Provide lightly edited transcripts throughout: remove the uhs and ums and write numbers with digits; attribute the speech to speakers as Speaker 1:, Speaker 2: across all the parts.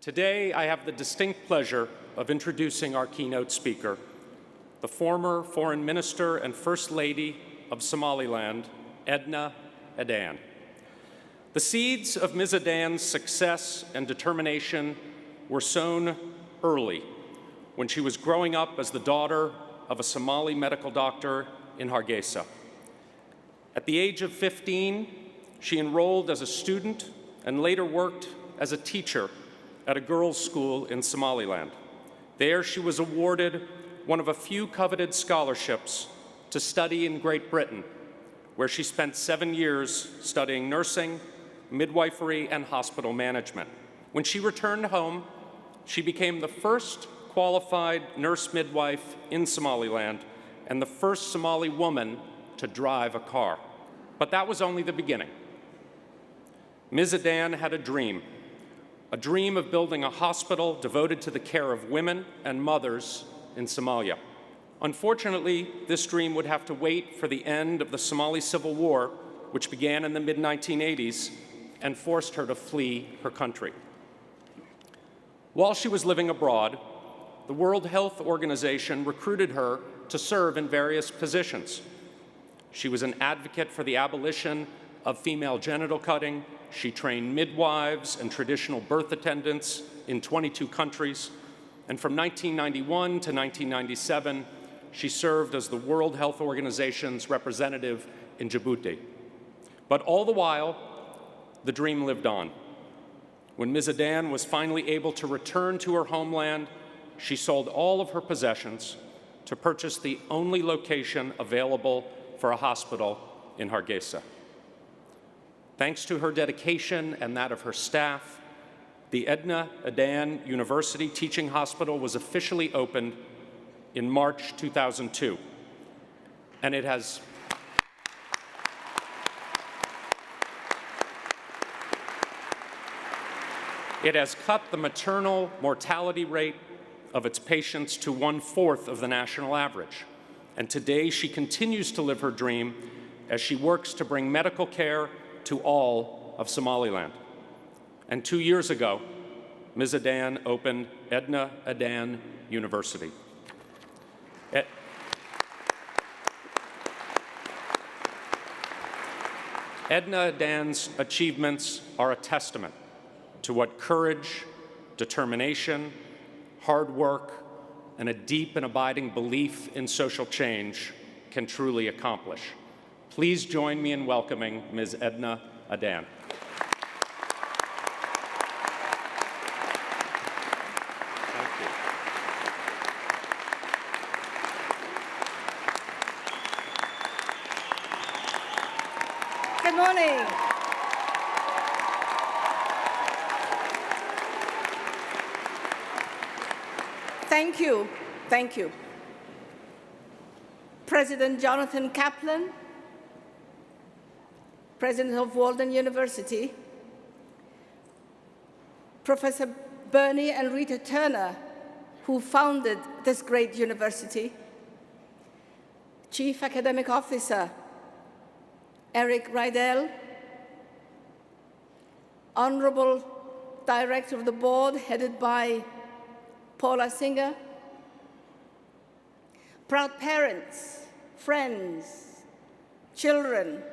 Speaker 1: Today, I have the distinct pleasure of introducing our keynote speaker, the former Foreign Minister and First Lady of Somaliland, Edna Adan. The seeds of Ms. Adan's success and determination were sown early when she was growing up as the daughter of a Somali medical doctor in Hargeisa. At the age of 15, she enrolled as a student and later worked as a teacher at a girls' school in Somaliland. There, she was awarded one of a few coveted scholarships to study in Great Britain, where she spent 7 years studying nursing, midwifery, and hospital management. When she returned home, she became the first qualified nurse midwife in Somaliland and the first Somali woman to drive a car. But that was only the beginning. Ms. Adan had a dream of building a hospital devoted to the care of women and mothers in Somalia. Unfortunately, this dream would have to wait for the end of the Somali Civil War, which began in the mid-1980s and forced her to flee her country. While she was living abroad, the World Health Organization recruited her to serve in various positions. She was an advocate for the abolition of female genital cutting. She trained midwives and traditional birth attendants in 22 countries. And from 1991 to 1997, she served as the World Health Organization's representative in Djibouti. But all the while, the dream lived on. When Ms. Adan was finally able to return to her homeland, she sold all of her possessions to purchase the only location available for a hospital in Hargeisa. Thanks to her dedication and that of her staff, the Edna Adan University Teaching Hospital was officially opened in March 2002, and it has cut the maternal mortality rate of its patients to 1/4 of the national average. And today she continues to live her dream as she works to bring medical care to all of Somaliland. And 2 years ago, Ms. Adan opened Edna Adan University. Edna Adan's achievements are a testament to what courage, determination, hard work, and a deep and abiding belief in social change can truly accomplish. Please join me in welcoming Ms. Edna Adan. Thank you.
Speaker 2: Good morning. Thank you. Thank you. President Jonathan Kaplan, President of Walden University, Professor Bernie and Rita Turner, who founded this great university, Chief Academic Officer Eric Rydell, Honorable Director of the Board, headed by Paula Singer, proud parents, friends, children,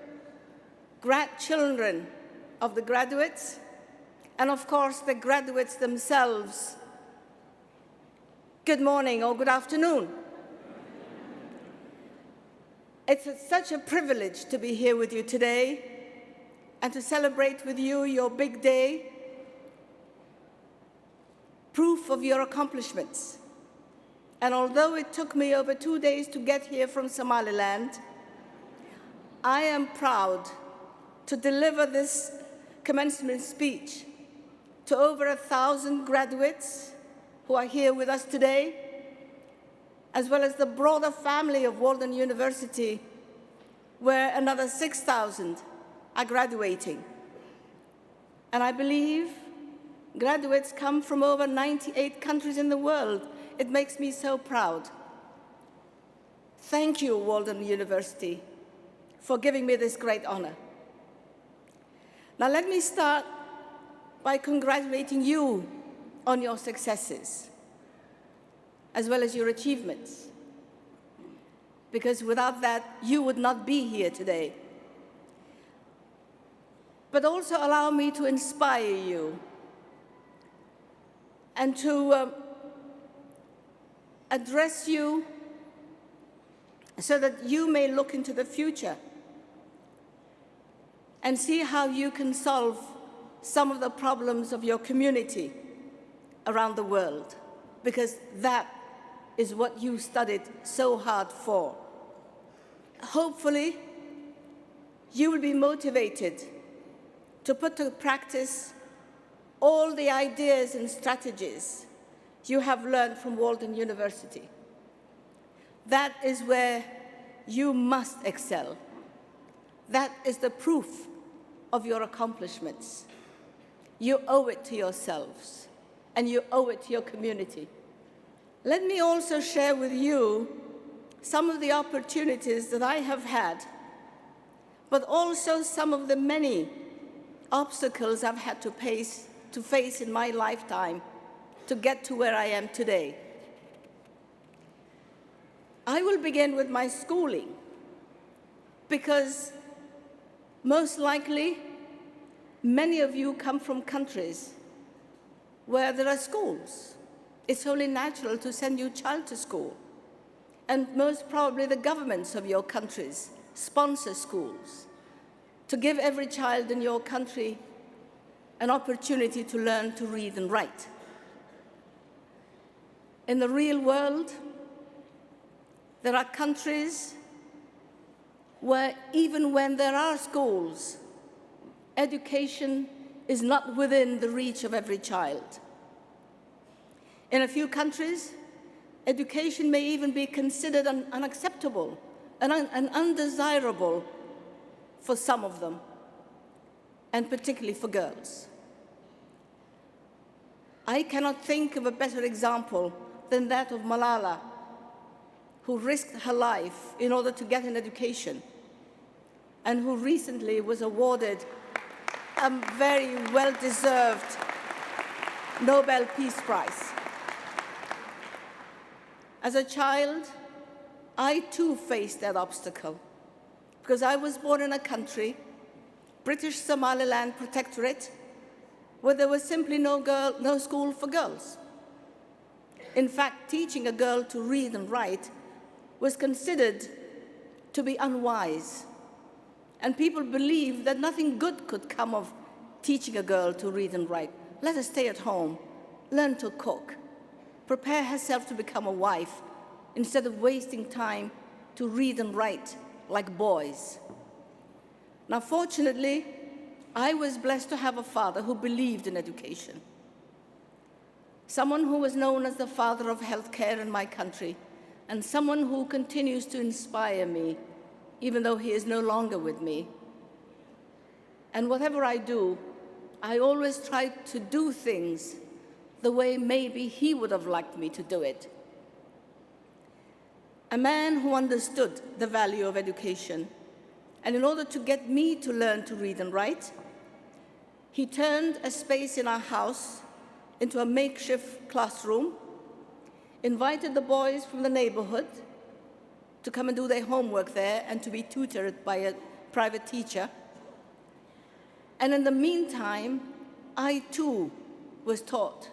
Speaker 2: grandchildren of the graduates, and of course the graduates themselves. Good morning or good afternoon. It's such a privilege to be here with you today and to celebrate with you your big day, proof of your accomplishments. And although it took me over 2 days to get here from Somaliland, I am proud to deliver this commencement speech to over 1,000 graduates who are here with us today, as well as the broader family of Walden University, where another 6,000 are graduating. And I believe graduates come from over 98 countries in the world. It makes me so proud. Thank you, Walden University, for giving me this great honor. Now let me start by congratulating you on your successes, as well as your achievements, because without that, you would not be here today. But also allow me to inspire you and to address you so that you may look into the future and see how you can solve some of the problems of your community around the world, because that is what you studied so hard for. Hopefully, you will be motivated to put to practice all the ideas and strategies you have learned from Walden University. That is where you must excel. That is the proof of your accomplishments. You owe it to yourselves, and you owe it to your community. Let me also share with you some of the opportunities that I have had, but also some of the many obstacles I've had to face in my lifetime to get to where I am today. I will begin with my schooling, because most likely many of you come from countries where there are schools. It's only natural to send your child to school. And most probably the governments of your countries sponsor schools to give every child in your country an opportunity to learn to read and write. In the real world, there are countries where even when there are schools, education is not within the reach of every child. In a few countries, education may even be considered unacceptable and undesirable for some of them, and particularly for girls. I cannot think of a better example than that of Malala, who risked her life in order to get an education, and who recently was awarded a very well-deserved Nobel Peace Prize. As a child, I too faced that obstacle, because I was born in a country, British Somaliland Protectorate, where there was simply no school for girls. In fact, teaching a girl to read and write was considered to be unwise, and people believed that nothing good could come of teaching a girl to read and write. Let her stay at home, learn to cook, prepare herself to become a wife, instead of wasting time to read and write like boys. Now, fortunately, I was blessed to have a father who believed in education, someone who was known as the father of healthcare in my country, and someone who continues to inspire me, even though he is no longer with me. And whatever I do, I always try to do things the way maybe he would have liked me to do it. A man who understood the value of education, and in order to get me to learn to read and write, he turned a space in our house into a makeshift classroom, invited the boys from the neighborhood to come and do their homework there and to be tutored by a private teacher. And in the meantime, I too was taught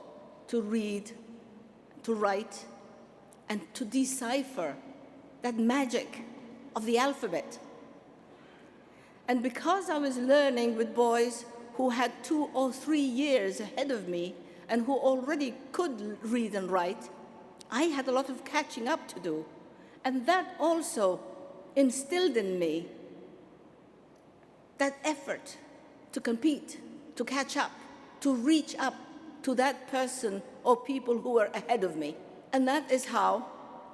Speaker 2: to read, to write, and to decipher that magic of the alphabet. And because I was learning with boys who had 2 or 3 years ahead of me and who already could read and write, I had a lot of catching up to do. And that also instilled in me that effort to compete, to catch up, to reach up to that person or people who were ahead of me. And that is how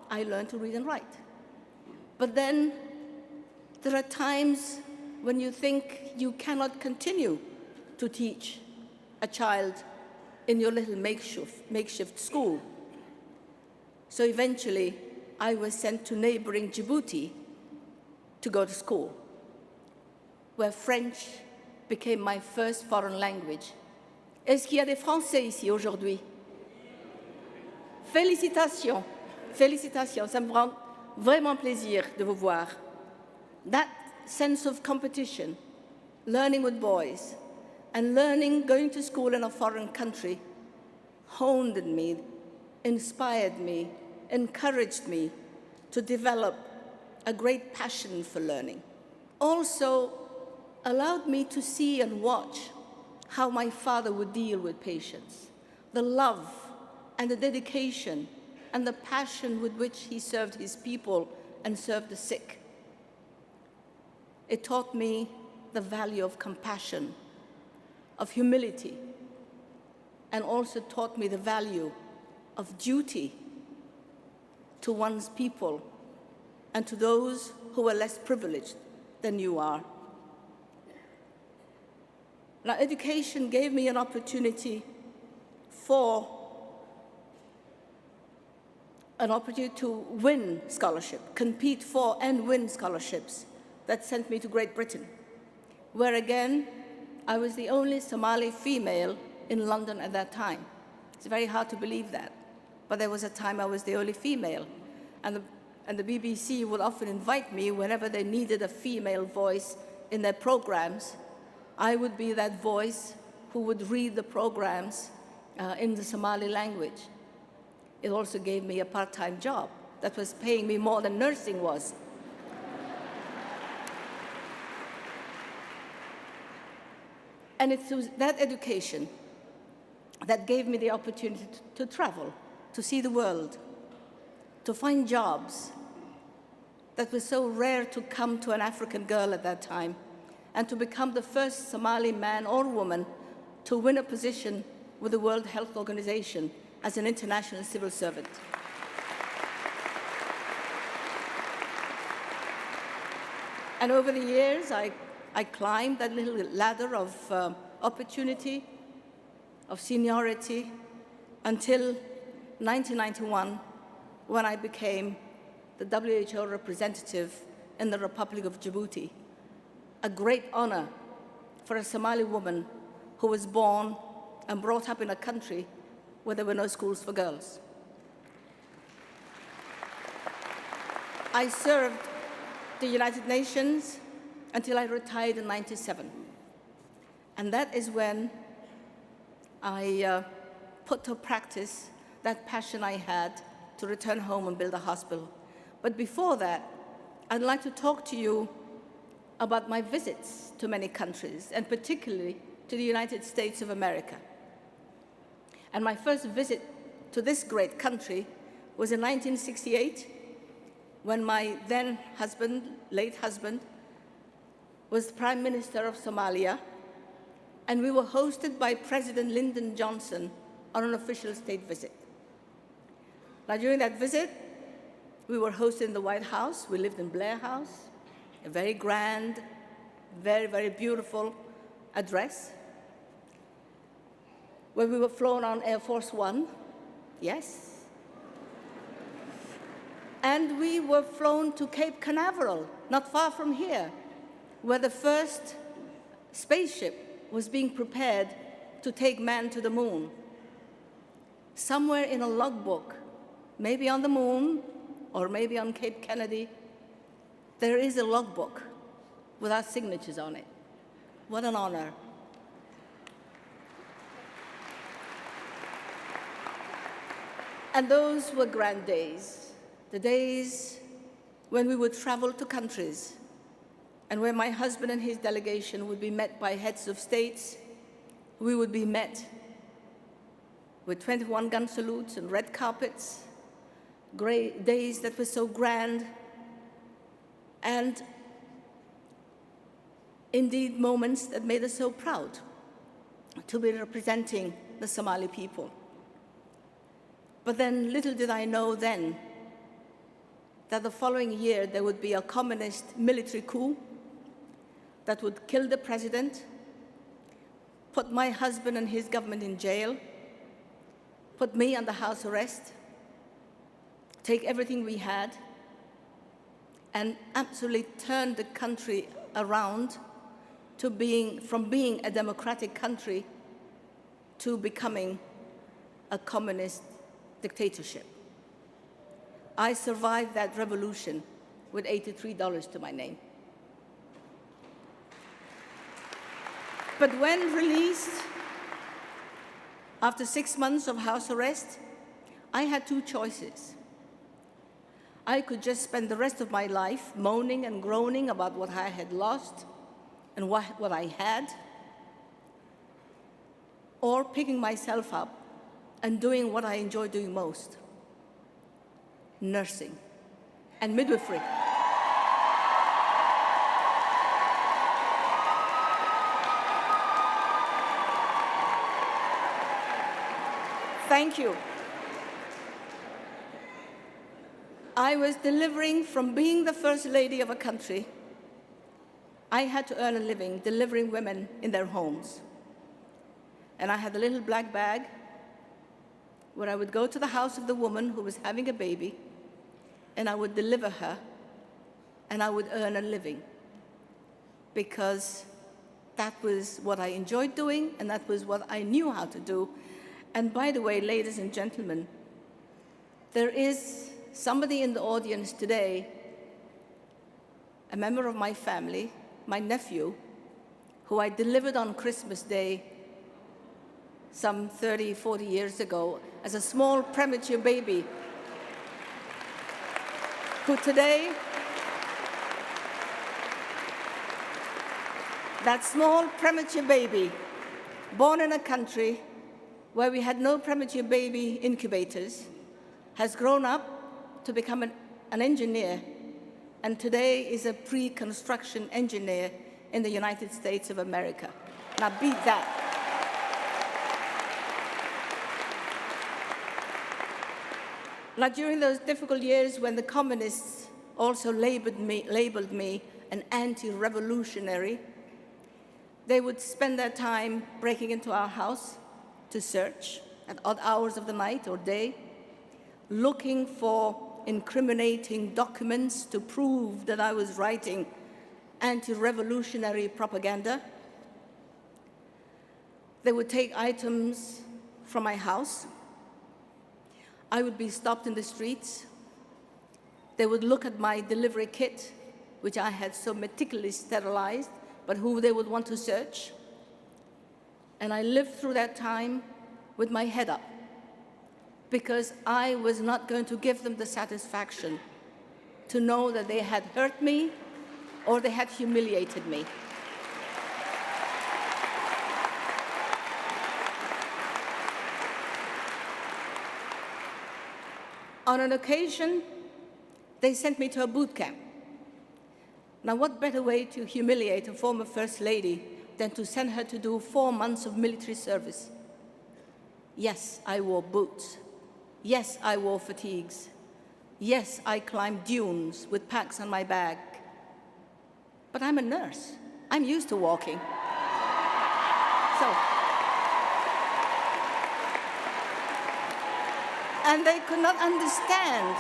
Speaker 2: I learned to read and write. But then there are times when you think you cannot continue to teach a child in your little makeshift school. So eventually, I was sent to neighboring Djibouti to go to school, where French became my first foreign language. Est-ce qu'il y a des Français ici aujourd'hui? Félicitations, félicitations, ça me rend vraiment plaisir de vous voir. That sense of competition, learning with boys, and learning going to school in a foreign country honed in me, inspired me, encouraged me to develop a great passion for learning. Also allowed me to see and watch how my father would deal with patients, the love and the dedication and the passion with which he served his people and served the sick. It taught me the value of compassion, of humility, and also taught me the value of duty to one's people and to those who are less privileged than you are. Now, education gave me an opportunity to win scholarship, compete for and win scholarships that sent me to Great Britain, where again, I was the only Somali female in London at that time. It's very hard to believe that, but there was a time I was the only female, and the BBC would often invite me whenever they needed a female voice in their programs. I would be that voice who would read the programs in the Somali language. It also gave me a part-time job that was paying me more than nursing was. And it was that education that gave me the opportunity to travel, to see the world, to find jobs that were so rare to come to an African girl at that time, and to become the first Somali man or woman to win a position with the World Health Organization as an international civil servant. And over the years, I climbed that little ladder of opportunity, of seniority, until 1991, when I became the WHO representative in the Republic of Djibouti. A great honor for a Somali woman who was born and brought up in a country where there were no schools for girls. I served the United Nations until I retired in '97. And that is when I put to practice that passion I had to return home and build a hospital. But before that, I'd like to talk to you about my visits to many countries, and particularly to the United States of America. And my first visit to this great country was in 1968, when my then husband, late husband, was the Prime Minister of Somalia, and we were hosted by President Lyndon Johnson on an official state visit. Now, during that visit, we were hosted in the White House. We lived in Blair House, a very grand, very, very beautiful address, where we were flown on Air Force One, yes. And we were flown to Cape Canaveral, not far from here, where the first spaceship was being prepared to take man to the moon. Somewhere in a logbook, maybe on the moon, or maybe on Cape Kennedy, there is a logbook with our signatures on it. What an honor. And those were grand days, the days when we would travel to countries and where my husband and his delegation would be met by heads of states. We would be met with 21-gun salutes and red carpets, great days that were so grand, and indeed moments that made us so proud to be representing the Somali people. But then little did I know then that the following year there would be a communist military coup that would kill the president, put my husband and his government in jail, put me under house arrest, take everything we had, and absolutely turn the country around to from being a democratic country to becoming a communist dictatorship. I survived that revolution with $83 to my name. But when released, after 6 months of house arrest, I had two choices. I could just spend the rest of my life moaning and groaning about what I had lost and what I had, or picking myself up and doing what I enjoy doing most, nursing and midwifery. Thank you. I was delivering from being the first lady of a country. I had to earn a living delivering women in their homes. And I had a little black bag where I would go to the house of the woman who was having a baby, and I would deliver her, and I would earn a living, because that was what I enjoyed doing, and that was what I knew how to do. And by the way, ladies and gentlemen, there is somebody in the audience today, a member of my family, my nephew, who I delivered on Christmas Day some 30, 40 years ago as a small premature baby, who today, that small premature baby, born in a country where we had no premature baby incubators, has grown up to become an engineer, and today is a pre-construction engineer in the United States of America. Now beat that. Now, during those difficult years when the communists also labeled me an anti-revolutionary, they would spend their time breaking into our house to search at odd hours of the night or day, looking for incriminating documents to prove that I was writing anti-revolutionary propaganda. They would take items from my house. I would be stopped in the streets. They would look at my delivery kit, which I had so meticulously sterilized, but who they would want to search. And I lived through that time with my head up, because I was not going to give them the satisfaction to know that they had hurt me or they had humiliated me. On an occasion, they sent me to a boot camp. Now, what better way to humiliate a former First Lady than to send her to do 4 months of military service? Yes, I wore boots. Yes, I wore fatigues. Yes, I climbed dunes with packs on my back. But I'm a nurse. I'm used to walking. And they could not understand.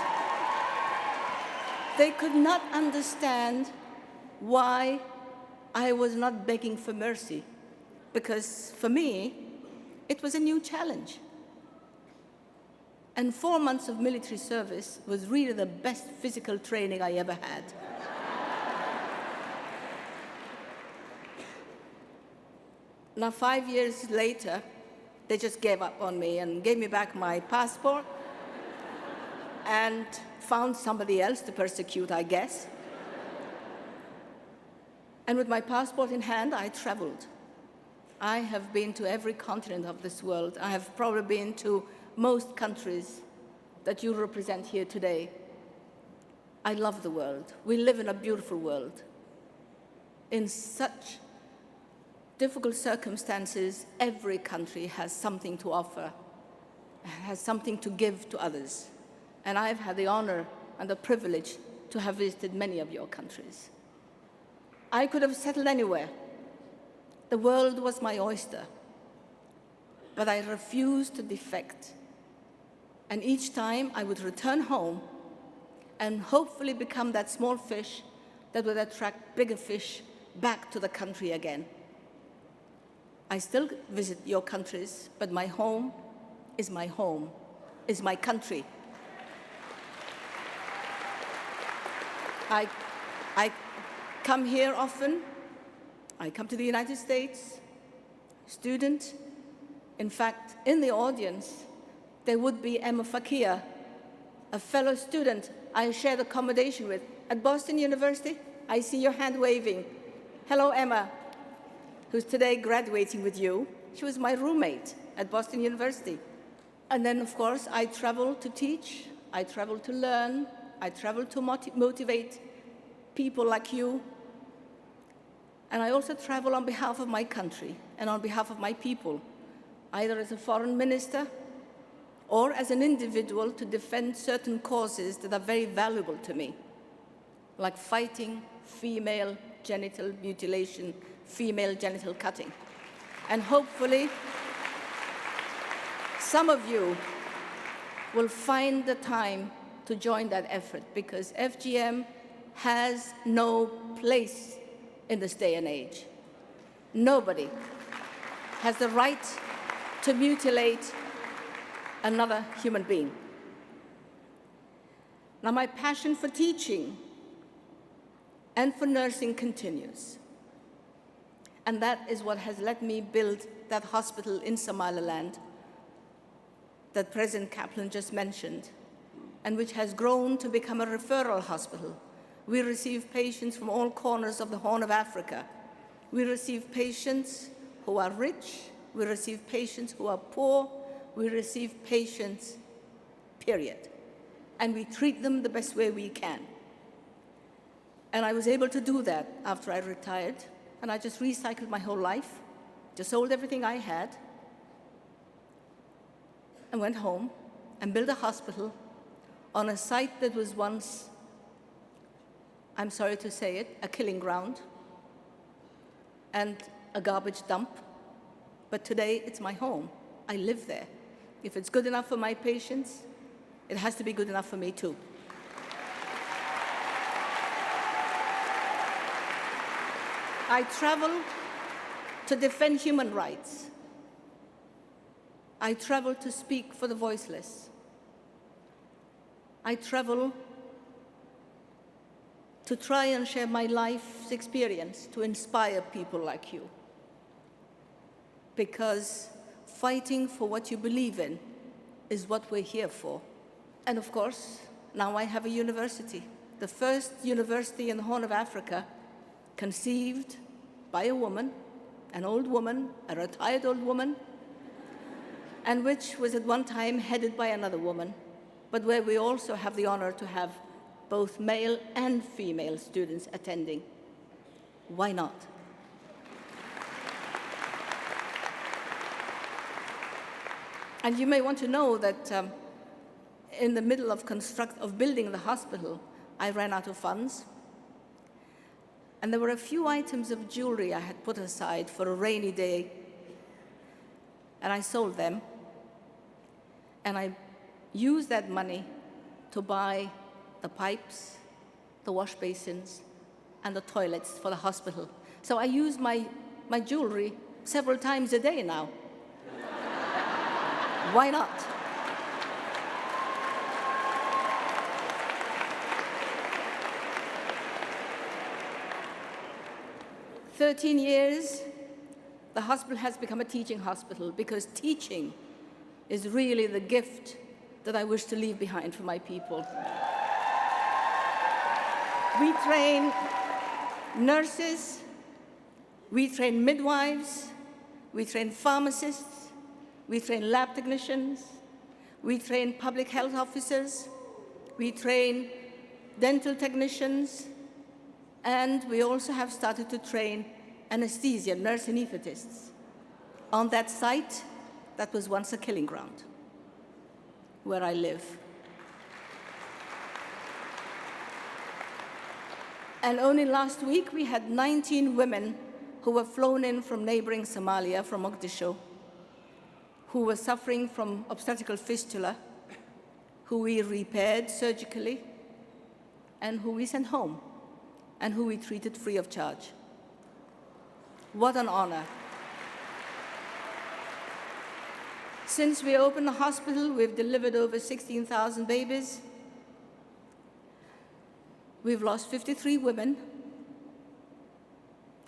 Speaker 2: They could not understand why I was not begging for mercy, because for me, it was a new challenge. And 4 months of military service was really the best physical training I ever had. Now, 5 years later, they just gave up on me and gave me back my passport and found somebody else to persecute, I guess. And with my passport in hand, I traveled. I have been to every continent of this world. I have probably been to most countries that you represent here today. I love the world. We live in a beautiful world. In such difficult circumstances, every country has something to offer, has something to give to others. And I've had the honor and the privilege to have visited many of your countries. I could have settled anywhere. The world was my oyster. But I refused to defect. And each time I would return home and hopefully become that small fish that would attract bigger fish back to the country again. I still visit your countries, but my home is my home. is my country. I come here often. I come to the United States, student. In fact, in the audience, there would be Emma Fakir, a fellow student I shared accommodation with at Boston University. I see your hand waving. Hello, Emma, who's today graduating with you. She was my roommate at Boston University. And then, of course, I travel to teach, I travel to learn, I travel to motivate people like you. And I also travel on behalf of my country and on behalf of my people, either as a foreign minister or as an individual to defend certain causes that are very valuable to me, like fighting female genital mutilation, female genital cutting. And hopefully, some of you will find the time to join that effort, because FGM has no place in this day and age. Nobody has the right to mutilate another human being. Now, my passion for teaching and for nursing continues. And that is what has let me build that hospital in Somaliland that President Kaplan just mentioned, and which has grown to become a referral hospital. We receive patients from all corners of the Horn of Africa. We receive patients who are rich. We receive patients who are poor. We receive patients, period. And we treat them the best way we can. And I was able to do that after I retired. And I just recycled my whole life, just sold everything I had, and went home and built a hospital on a site that was once, I'm sorry to say it, a killing ground and a garbage dump. But today, it's my home. I live there. If it's good enough for my patients, it has to be good enough for me, too. I travel to defend human rights. I travel to speak for the voiceless. I travel to try and share my life's experience to inspire people like you. Because fighting for what you believe in is what we're here for. And of course, now I have a university, the first university in the Horn of Africa, conceived by a woman, an old woman, a retired old woman, and which was at one time headed by another woman, but where we also have the honor to have both male and female students attending. Why not? And you may want to know that in the middle of building the hospital, I ran out of funds. And there were a few items of jewelry I had put aside for a rainy day, and I sold them. And I used that money to buy the pipes, the wash basins, and the toilets for the hospital. So I use my jewelry several times a day now. Why not? For 13 years, the hospital has become a teaching hospital, because teaching is really the gift that I wish to leave behind for my people. We train nurses, we train midwives, we train pharmacists, we train lab technicians, we train public health officers, we train dental technicians, and we also have started to train anesthesia, nurse anesthetists on that site that was once a killing ground where I live. And only last week, we had 19 women who were flown in from neighboring Somalia, from Mogadishu, who were suffering from obstetrical fistula, who we repaired surgically, and who we sent home, and who we treated free of charge. What an honor. Since we opened the hospital, we've delivered over 16,000 babies. We've lost 53 women.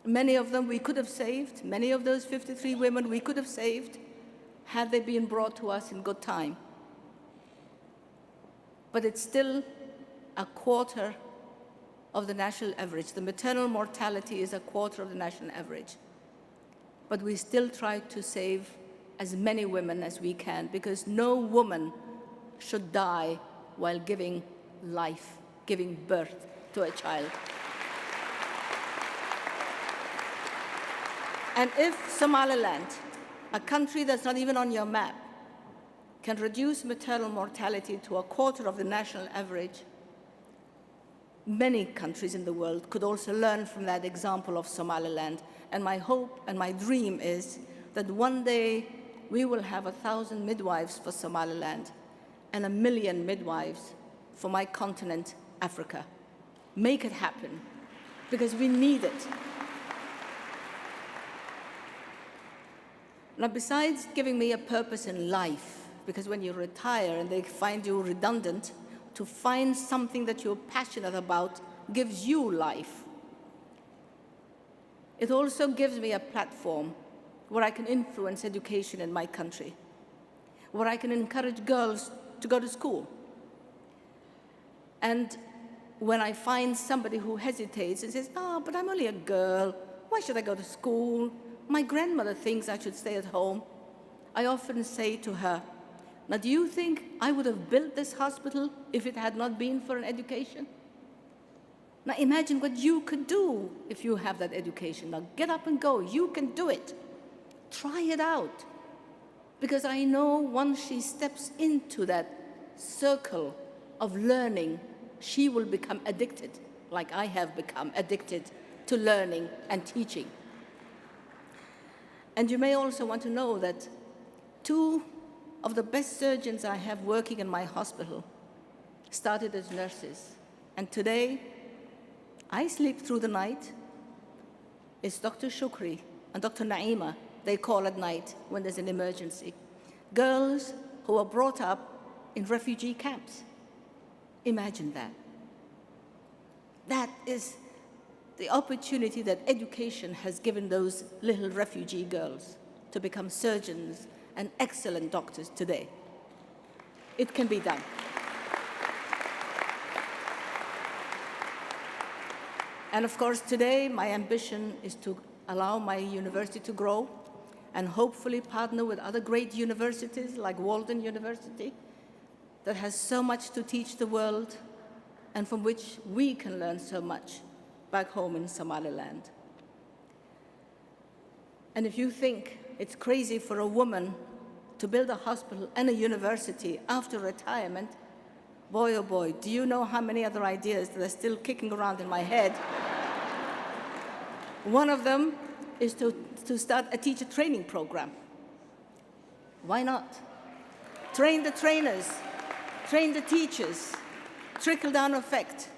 Speaker 2: Many of them we could have saved. Many of those 53 women we could have saved had they been brought to us in good time. But it's still a quarter of the national average. The maternal mortality is a quarter of the national average. But we still try to save as many women as we can, because no woman should die while giving life, giving birth to a child. And if Somaliland, a country that's not even on your map, can reduce maternal mortality to a quarter of the national average, many countries in the world could also learn from that example of Somaliland. And my hope and my dream is that one day we will have 1,000 midwives for Somaliland and 1 million midwives for my continent, Africa. Make it happen, because we need it. Now, besides giving me a purpose in life, because when you retire and they find you redundant, to find something that you're passionate about gives you life. It also gives me a platform where I can influence education in my country, where I can encourage girls to go to school. And when I find somebody who hesitates and says, "Oh, but I'm only a girl, why should I go to school? My grandmother thinks I should stay at home," I often say to her, "Now, do you think I would have built this hospital if it had not been for an education?" Now, imagine what you could do if you have that education. Now, get up and go. You can do it. Try it out. Because I know once she steps into that circle of learning, she will become addicted, like I have become addicted to learning and teaching. And you may also want to know that 2 of the best surgeons I have working in my hospital started as nurses. And today, I sleep through the night. It's Dr. Shukri and Dr. Naima they call at night when there's an emergency. Girls who were brought up in refugee camps. Imagine that. That is the opportunity that education has given those little refugee girls to become surgeons and excellent doctors today. It can be done. And of course, today, my ambition is to allow my university to grow and hopefully partner with other great universities like Walden University that has so much to teach the world and from which we can learn so much back home in Somaliland. And if you think it's crazy for a woman to build a hospital and a university after retirement, boy, oh boy, do you know how many other ideas that are still kicking around in my head? One of them is to start a teacher training program. Why not? Train the trainers, train the teachers, trickle-down effect.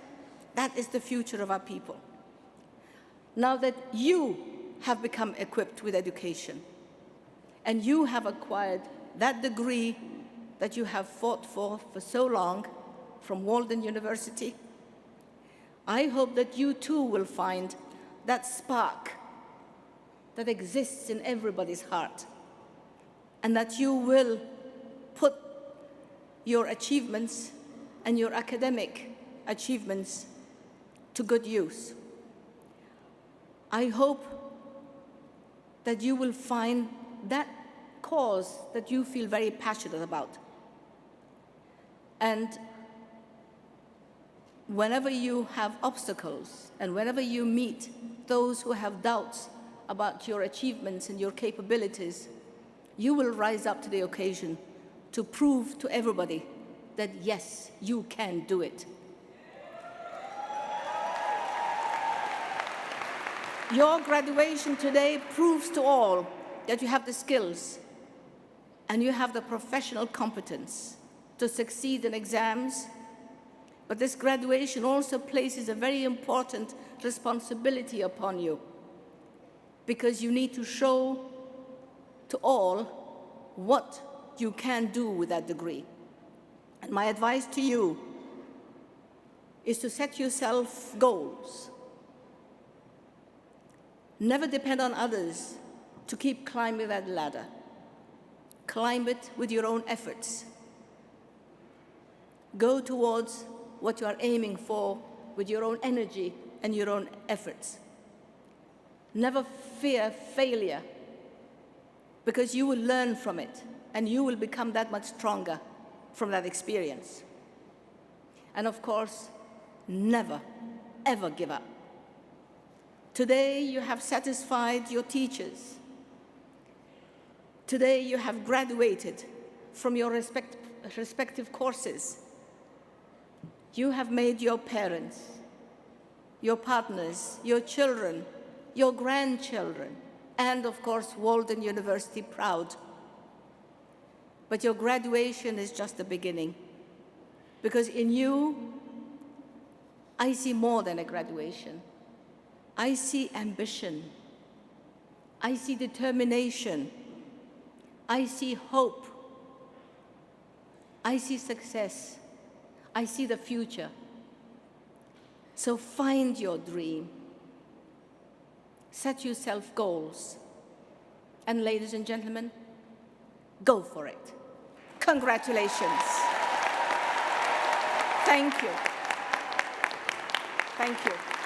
Speaker 2: That is the future of our people. Now that you have become equipped with education and you have acquired that degree that you have fought for so long from Walden University, I hope that you too will find that spark that exists in everybody's heart, and that you will put your achievements and your academic achievements to good use. I hope that you will find that cause that you feel very passionate about. And whenever you have obstacles and whenever you meet those who have doubts about your achievements and your capabilities, you will rise up to the occasion to prove to everybody that, yes, you can do it. Your graduation today proves to all that you have the skills and you have the professional competence to succeed in exams. But this graduation also places a very important responsibility upon you, because you need to show to all what you can do with that degree. And my advice to you is to set yourself goals. Never depend on others to keep climbing that ladder. Climb it with your own efforts. Go towards what you are aiming for with your own energy and your own efforts. Never fear failure, because you will learn from it and you will become that much stronger from that experience. And of course, never, ever give up. Today, you have satisfied your teachers. Today, you have graduated from your respective courses. You have made your parents, your partners, your children, your grandchildren, and of course, Walden University proud. But your graduation is just the beginning, because in you, I see more than a graduation. I see ambition. I see determination. I see hope. I see success. I see the future. So find your dream. Set yourself goals. And ladies and gentlemen, go for it. Congratulations. Thank you. Thank you.